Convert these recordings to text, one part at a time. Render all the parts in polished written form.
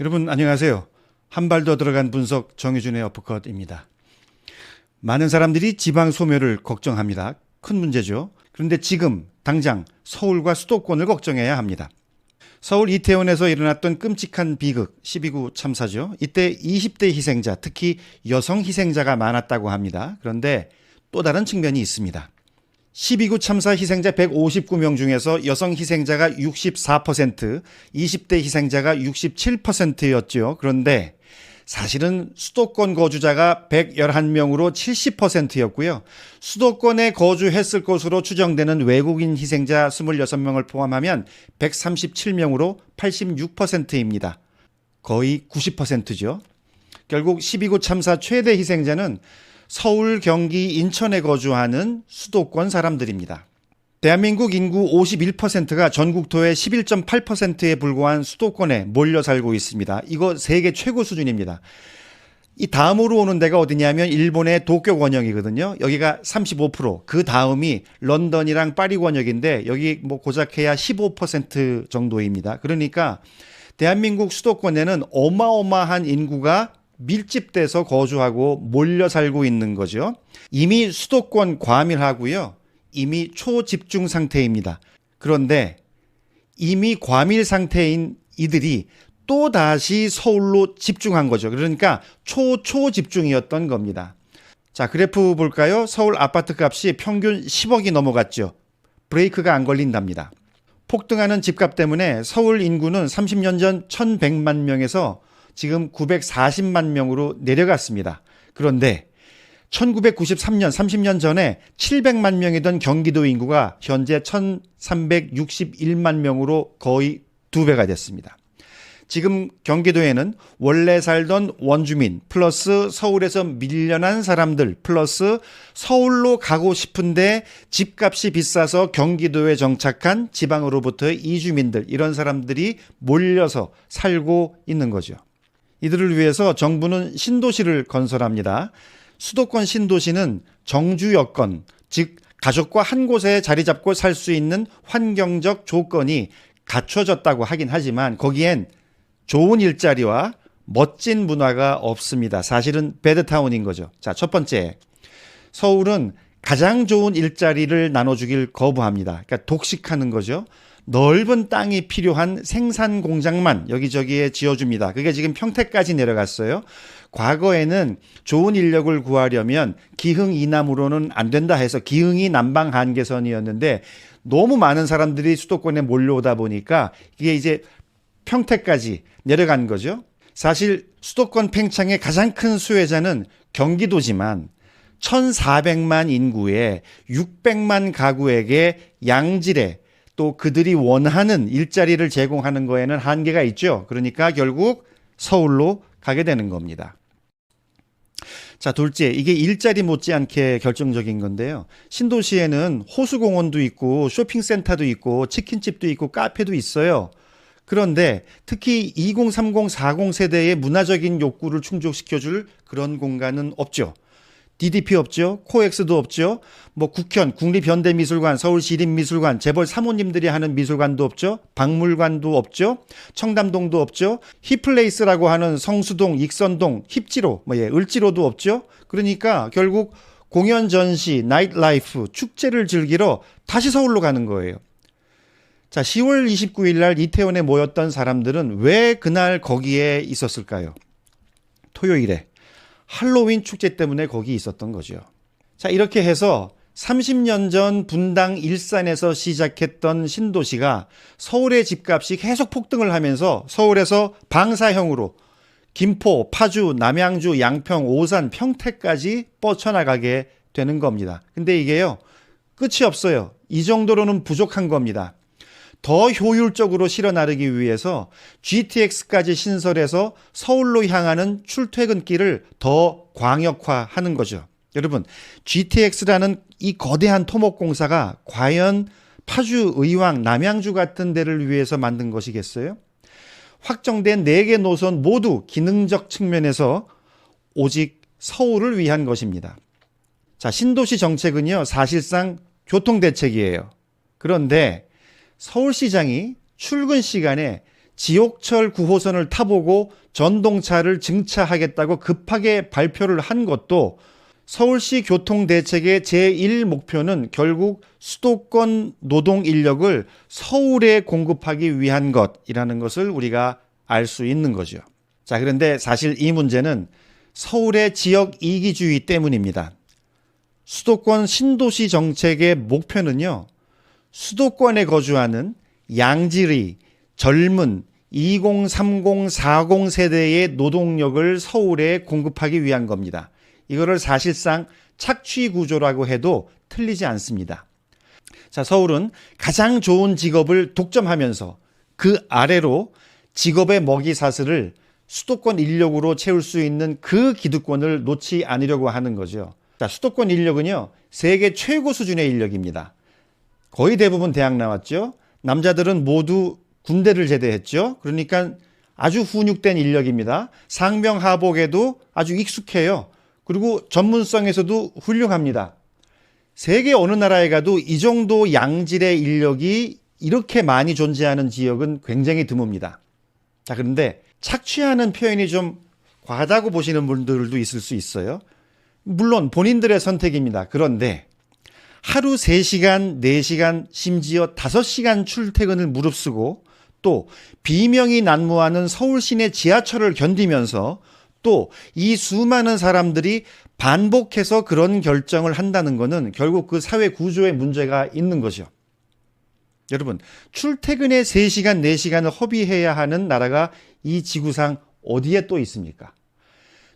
여러분 안녕하세요. 한 발 더 들어간 분석 정유준의 어퍼컷입니다. 많은 사람들이 지방 소멸을 걱정합니다. 큰 문제죠. 그런데 지금 당장 서울과 수도권을 걱정해야 합니다. 서울 이태원에서 일어났던 끔찍한 비극 12구 참사죠. 이때 20대 희생자, 특히 여성 희생자가 많았다고 합니다. 그런데 또 다른 측면이 있습니다. 12구 참사 희생자 159명 중에서 여성 희생자가 64%, 20대 희생자가 67%였죠. 그런데 사실은 수도권 거주자가 111명으로 70%였고요. 수도권에 거주했을 것으로 추정되는 외국인 희생자 26명을 포함하면 137명으로 86%입니다. 거의 90%죠. 결국 12구 참사 최대 희생자는 서울, 경기, 인천에 거주하는 수도권 사람들입니다. 대한민국 인구 51%가 전국토의 11.8%에 불과한 수도권에 몰려 살고 있습니다. 이거 세계 최고 수준입니다. 이 다음으로 오는 데가 어디냐면 일본의 도쿄 권역이거든요. 여기가 35%, 그 다음이 런던이랑 파리 권역인데 여기 뭐 고작해야 15% 정도입니다. 그러니까 대한민국 수도권에는 어마어마한 인구가 밀집돼서 거주하고 몰려 살고 있는 거죠. 이미 수도권 과밀하고요. 이미 초집중 상태입니다. 그런데 이미 과밀 상태인 이들이 또 다시 서울로 집중한 거죠. 그러니까 초집중이었던 겁니다. 자, 그래프 볼까요? 서울 아파트 값이 평균 10억이 넘어갔죠. 브레이크가 안 걸린답니다. 폭등하는 집값 때문에 서울 인구는 30년 전 1100만 명에서 지금 940만 명으로 내려갔습니다. 그런데 1993년 30년 전에 700만 명이던 경기도 인구가 현재 1361만 명으로 거의 2배가 됐습니다. 지금 경기도에는 원래 살던 원주민 플러스 서울에서 밀려난 사람들 플러스 서울로 가고 싶은데 집값이 비싸서 경기도에 정착한 지방으로부터의 이주민들, 이런 사람들이 몰려서 살고 있는 거죠. 이들을 위해서 정부는 신도시를 건설합니다. 수도권 신도시는 정주 여건, 즉 가족과 한 곳에 자리 잡고 살 수 있는 환경적 조건이 갖춰졌다고 하긴 하지만 거기엔 좋은 일자리와 멋진 문화가 없습니다. 사실은 배드타운인 거죠. 자, 첫 번째, 서울은 가장 좋은 일자리를 나눠주길 거부합니다. 그러니까 독식하는 거죠. 넓은 땅이 필요한 생산 공장만 여기저기에 지어줍니다. 그게 지금 평택까지 내려갔어요. 과거에는 좋은 인력을 구하려면 기흥 이남으로는 안 된다 해서 기흥이 남방 한계선이었는데 너무 많은 사람들이 수도권에 몰려오다 보니까 이게 이제 평택까지 내려간 거죠. 사실 수도권 팽창의 가장 큰 수혜자는 경기도지만 1,400만 인구에 600만 가구에게 양질의 또 그들이 원하는 일자리를 제공하는 거에는 한계가 있죠. 그러니까 결국 서울로 가게 되는 겁니다. 자, 둘째, 이게 일자리 못지않게 결정적인 건데요. 신도시에는 호수공원도 있고 쇼핑센터도 있고 치킨집도 있고 카페도 있어요. 그런데 특히 2030, 40 세대의 문화적인 욕구를 충족시켜줄 그런 공간은 없죠. DDP 없죠. 코엑스도 없죠. 뭐 국현, 국립현대미술관, 서울시립미술관, 재벌 사모님들이 하는 미술관도 없죠. 박물관도 없죠. 청담동도 없죠. 힙플레이스라고 하는 성수동, 익선동, 힙지로, 을지로도 없죠. 그러니까 결국 공연 전시, 나이트라이프, 축제를 즐기러 다시 서울로 가는 거예요. 자, 10월 29일 날 이태원에 모였던 사람들은 왜 그날 거기에 있었을까요? 토요일에. 할로윈 축제 때문에 거기 있었던 거죠. 자, 이렇게 해서 30년 전 분당 일산에서 시작했던 신도시가 서울의 집값이 계속 폭등을 하면서 서울에서 방사형으로 김포, 파주, 남양주, 양평, 오산, 평택까지 뻗쳐나가게 되는 겁니다. 근데 이게요, 끝이 없어요. 이 정도로는 부족한 겁니다. 더 효율적으로 실어 나르기 위해서 GTX까지 신설해서 서울로 향하는 출퇴근길을 더 광역화하는 거죠. 여러분, GTX라는 이 거대한 토목공사가 과연 파주, 의왕, 남양주 같은 데를 위해서 만든 것이겠어요? 확정된 4개 노선 모두 기능적 측면에서 오직 서울을 위한 것입니다. 자, 신도시 정책은요, 사실상 교통대책이에요. 그런데 서울시장이 출근 시간에 지옥철 9호선을 타보고 전동차를 증차하겠다고 급하게 발표를 한 것도 서울시 교통대책의 제1목표는 결국 수도권 노동 인력을 서울에 공급하기 위한 것이라는 것을 우리가 알 수 있는 거죠. 자, 그런데 사실 이 문제는 서울의 지역 이기주의 때문입니다. 수도권 신도시 정책의 목표는요, 수도권에 거주하는 양질의 젊은 20, 30, 40 세대의 노동력을 서울에 공급하기 위한 겁니다. 이거를 사실상 착취 구조라고 해도 틀리지 않습니다. 자, 서울은 가장 좋은 직업을 독점하면서 그 아래로 직업의 먹이사슬을 수도권 인력으로 채울 수 있는 그 기득권을 놓지 않으려고 하는 거죠. 자, 수도권 인력은요, 세계 최고 수준의 인력입니다. 거의 대부분 대학 나왔죠. 남자들은 모두 군대를 제대했죠. 그러니까 아주 훈육된 인력입니다. 상명하복에도 아주 익숙해요. 그리고 전문성에서도 훌륭합니다. 세계 어느 나라에 가도 이 정도 양질의 인력이 이렇게 많이 존재하는 지역은 굉장히 드뭅니다. 자, 그런데 착취하는 표현이 좀 과하다고 보시는 분들도 있을 수 있어요. 물론 본인들의 선택입니다. 그런데 하루 3시간, 4시간, 심지어 5시간 출퇴근을 무릅쓰고 또 비명이 난무하는 서울 시내 지하철을 견디면서 또 이 수많은 사람들이 반복해서 그런 결정을 한다는 것은 결국 그 사회 구조에 문제가 있는 거죠. 여러분, 출퇴근에 3시간, 4시간을 허비해야 하는 나라가 이 지구상 어디에 또 있습니까?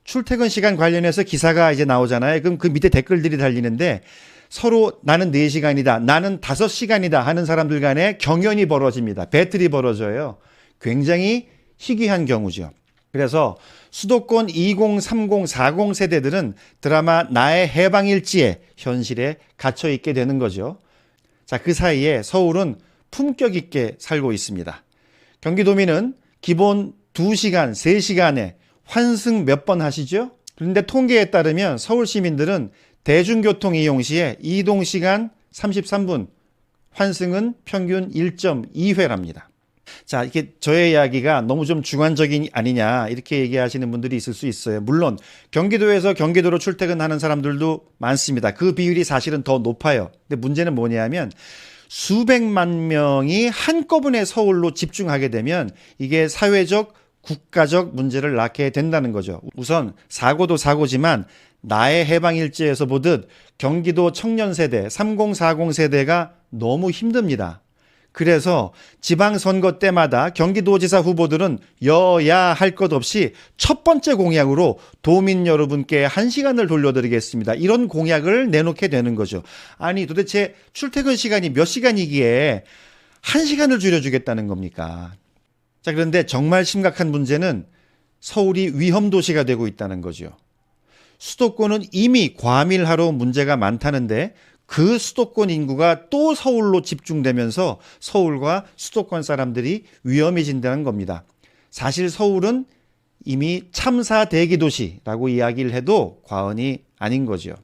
출퇴근 시간 관련해서 기사가 이제 나오잖아요. 그럼 그 밑에 댓글들이 달리는데 서로 나는 4시간이다, 나는 5시간이다 하는 사람들 간에 경연이 벌어집니다. 배틀이 벌어져요. 굉장히 희귀한 경우죠. 그래서 수도권 20, 30, 40 세대들은 드라마 나의 해방일지의 현실에 갇혀 있게 되는 거죠. 자, 그 사이에 서울은 품격 있게 살고 있습니다. 경기도민은 기본 2시간, 3시간에 환승 몇 번 하시죠? 그런데 통계에 따르면 서울 시민들은 대중교통 이용 시에 이동 시간 33분, 환승은 평균 1.2회랍니다. 자, 이렇게 저의 이야기가 너무 좀 주관적인 아니냐 이렇게 얘기하시는 분들이 있을 수 있어요. 물론 경기도에서 경기도로 출퇴근하는 사람들도 많습니다. 그 비율이 사실은 더 높아요. 근데 문제는 뭐냐면 수백만 명이 한꺼번에 서울로 집중하게 되면 이게 사회적, 국가적 문제를 낳게 된다는 거죠. 우선 사고도 사고지만 나의 해방일지에서 보듯 경기도 청년 세대, 30, 40 세대가 너무 힘듭니다. 그래서 지방선거 때마다 경기도지사 후보들은 여야 할 것 없이 첫 번째 공약으로 도민 여러분께 1시간을 돌려드리겠습니다. 이런 공약을 내놓게 되는 거죠. 아니 도대체 출퇴근 시간이 몇 시간이기에 1시간을 줄여주겠다는 겁니까? 자, 그런데 정말 심각한 문제는 서울이 위험도시가 되고 있다는 거죠. 수도권은 이미 과밀화로 문제가 많다는데 그 수도권 인구가 또 서울로 집중되면서 서울과 수도권 사람들이 위험해진다는 겁니다. 사실 서울은 이미 참사 대기도시라고 이야기를 해도 과언이 아닌 거죠.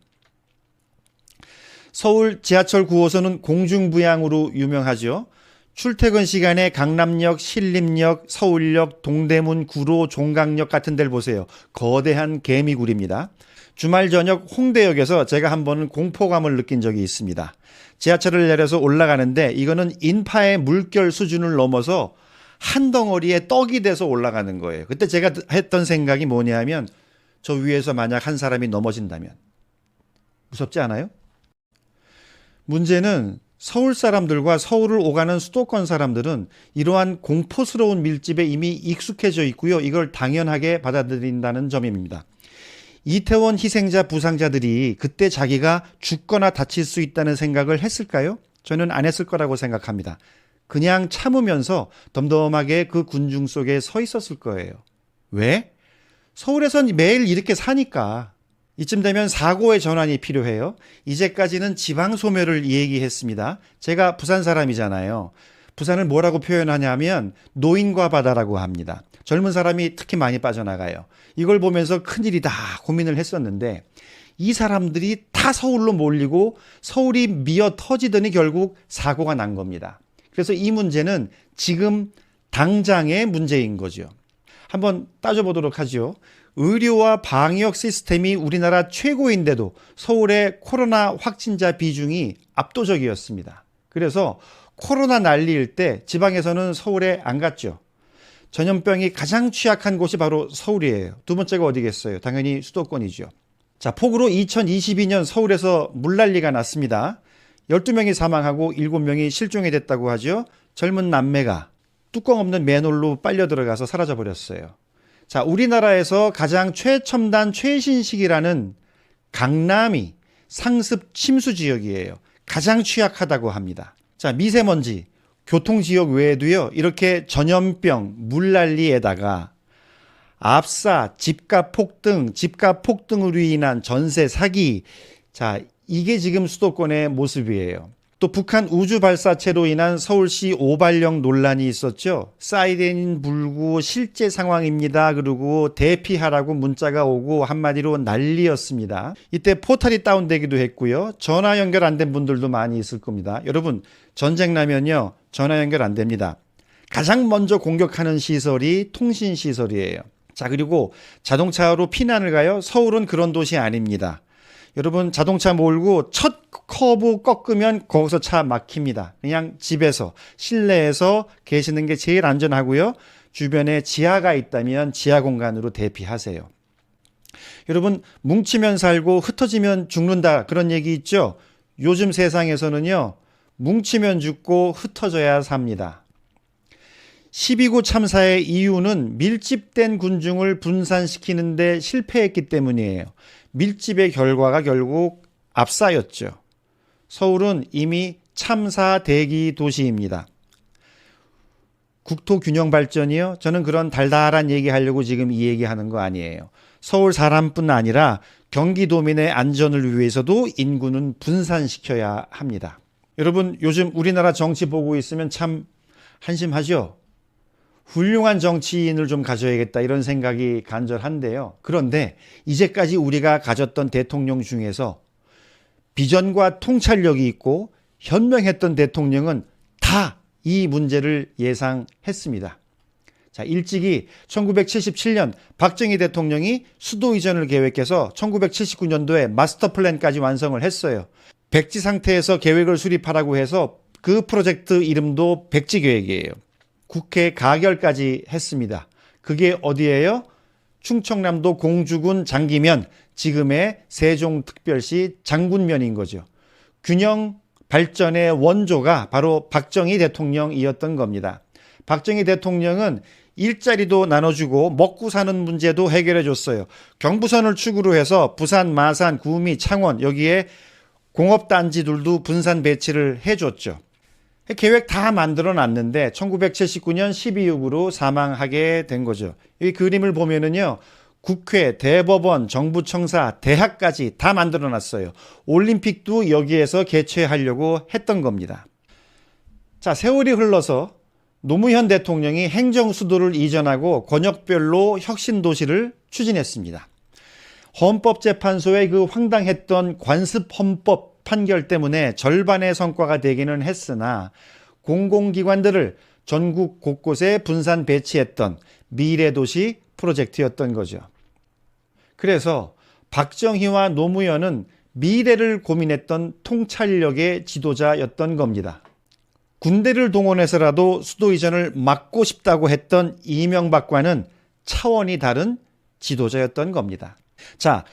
서울 지하철 9호선은 공중부양으로 유명하죠. 출퇴근 시간에 강남역, 신림역, 서울역, 동대문, 구로, 종강역 같은 데를 보세요. 거대한 개미굴입니다. 주말 저녁 홍대역에서 제가 한 번은 공포감을 느낀 적이 있습니다. 지하철을 내려서 올라가는데 이거는 인파의 물결 수준을 넘어서 한 덩어리에 떡이 돼서 올라가는 거예요. 그때 제가 했던 생각이 뭐냐면 저 위에서 만약 한 사람이 넘어진다면 무섭지 않아요? 문제는 서울 사람들과 서울을 오가는 수도권 사람들은 이러한 공포스러운 밀집에 이미 익숙해져 있고요. 이걸 당연하게 받아들인다는 점입니다. 이태원 희생자 부상자들이 그때 자기가 죽거나 다칠 수 있다는 생각을 했을까요? 저는 안 했을 거라고 생각합니다. 그냥 참으면서 덤덤하게 그 군중 속에 서 있었을 거예요. 왜? 서울에선 매일 이렇게 사니까. 이쯤 되면 사고의 전환이 필요해요. 이제까지는 지방 소멸을 얘기했습니다. 제가 부산 사람이잖아요. 부산을 뭐라고 표현하냐면 노인과 바다라고 합니다. 젊은 사람이 특히 많이 빠져나가요. 이걸 보면서 큰일이다 고민을 했었는데 이 사람들이 다 서울로 몰리고 서울이 미어 터지더니 결국 사고가 난 겁니다. 그래서 이 문제는 지금 당장의 문제인 거죠. 한번 따져보도록 하죠. 의료와 방역 시스템이 우리나라 최고인데도 서울의 코로나 확진자 비중이 압도적이었습니다. 그래서 코로나 난리일 때 지방에서는 서울에 안 갔죠. 전염병이 가장 취약한 곳이 바로 서울이에요. 두 번째가 어디겠어요? 당연히 수도권이죠. 자, 폭우로 2022년 서울에서 물난리가 났습니다. 12명이 사망하고 7명이 실종이 됐다고 하죠. 젊은 남매가 뚜껑 없는 맨홀로 빨려 들어가서 사라져 버렸어요. 자, 우리나라에서 가장 최첨단 최신식이라는 강남이 상습 침수 지역이에요. 가장 취약하다고 합니다. 자, 미세먼지, 교통지역 외에도요, 이렇게 전염병, 물난리에다가 압사, 집값 폭등으로 인한 전세 사기, 자, 이게 지금 수도권의 모습이에요. 또 북한 우주 발사체로 인한 서울시 오발령 논란이 있었죠. 사이렌 불고 실제 상황입니다. 그리고 대피하라고 문자가 오고 한마디로 난리였습니다. 이때 포털이 다운되기도 했고요. 전화 연결 안 된 분들도 많이 있을 겁니다. 여러분, 전쟁 나면요, 전화 연결 안 됩니다. 가장 먼저 공격하는 시설이 통신시설이에요. 자, 그리고 자동차로 피난을 가요. 서울은 그런 도시 아닙니다. 여러분, 자동차 몰고 첫 커브 꺾으면 거기서 차 막힙니다. 그냥 집에서, 실내에서 계시는 게 제일 안전하고요. 주변에 지하가 있다면 지하 공간으로 대피하세요. 여러분, 뭉치면 살고 흩어지면 죽는다, 그런 얘기 있죠? 요즘 세상에서는요, 뭉치면 죽고 흩어져야 삽니다. 12구 참사의 이유는 밀집된 군중을 분산시키는 데 실패했기 때문이에요. 밀집의 결과가 결국 압사였죠. 서울은 이미 참사 대기 도시입니다. 국토 균형 발전이요? 저는 그런 달달한 얘기 하려고 지금 이 얘기하는 거 아니에요. 서울 사람뿐 아니라 경기도민의 안전을 위해서도 인구는 분산시켜야 합니다. 여러분, 요즘 우리나라 정치 보고 있으면 참 한심하죠? 훌륭한 정치인을 좀 가져야겠다, 이런 생각이 간절한데요. 그런데 이제까지 우리가 가졌던 대통령 중에서 비전과 통찰력이 있고 현명했던 대통령은 다 이 문제를 예상했습니다. 자, 일찍이 1977년 박정희 대통령이 수도 이전을 계획해서 1979년도에 마스터 플랜까지 완성을 했어요. 백지 상태에서 계획을 수립하라고 해서 그 프로젝트 이름도 백지 계획이에요. 국회 가결까지 했습니다. 그게 어디예요? 충청남도 공주군 장기면, 지금의 세종특별시 장군면인 거죠. 균형 발전의 원조가 바로 박정희 대통령이었던 겁니다. 박정희 대통령은 일자리도 나눠주고 먹고 사는 문제도 해결해 줬어요. 경부선을 축으로 해서 부산, 마산, 구미, 창원, 여기에 공업단지들도 분산 배치를 해줬죠. 계획 다 만들어 놨는데 1979년 12.6으로 사망하게 된 거죠. 이 그림을 보면은요, 국회, 대법원, 정부청사, 대학까지 다 만들어 놨어요. 올림픽도 여기에서 개최하려고 했던 겁니다. 자, 세월이 흘러서 노무현 대통령이 행정수도를 이전하고 권역별로 혁신도시를 추진했습니다. 헌법재판소의 그 황당했던 관습헌법 판결 때문에 절반의 성과가 되기는 했으나 공공기관들을 전국 곳곳에 분산 배치했던 미래도시 프로젝트였던 거죠. 그래서 박정희와 노무현은 미래를 고민했던 통찰력의 지도자였던 겁니다. 군대를 동원해서라도 수도 이전을 막고 싶다고 했던 이명박과는 차원이 다른 지도자였던 겁니다. 자,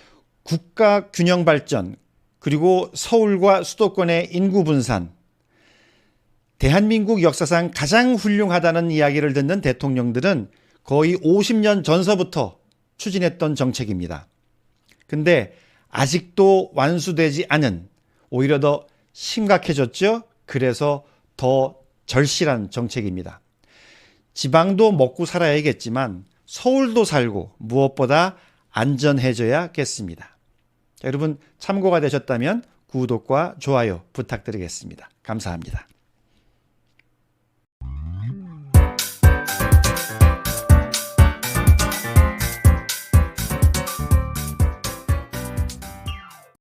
국가 균형 발전, 그리고 서울과 수도권의 인구 분산, 대한민국 역사상 가장 훌륭하다는 이야기를 듣는 대통령들은 거의 50년 전서부터 추진했던 정책입니다. 근데 아직도 완수되지 않은, 오히려 더 심각해졌죠? 그래서 더 절실한 정책입니다. 지방도 먹고 살아야겠지만 서울도 살고 무엇보다 안전해져야겠습니다. 여러분, 참고가 되셨다면 구독과 좋아요 부탁드리겠습니다. 감사합니다.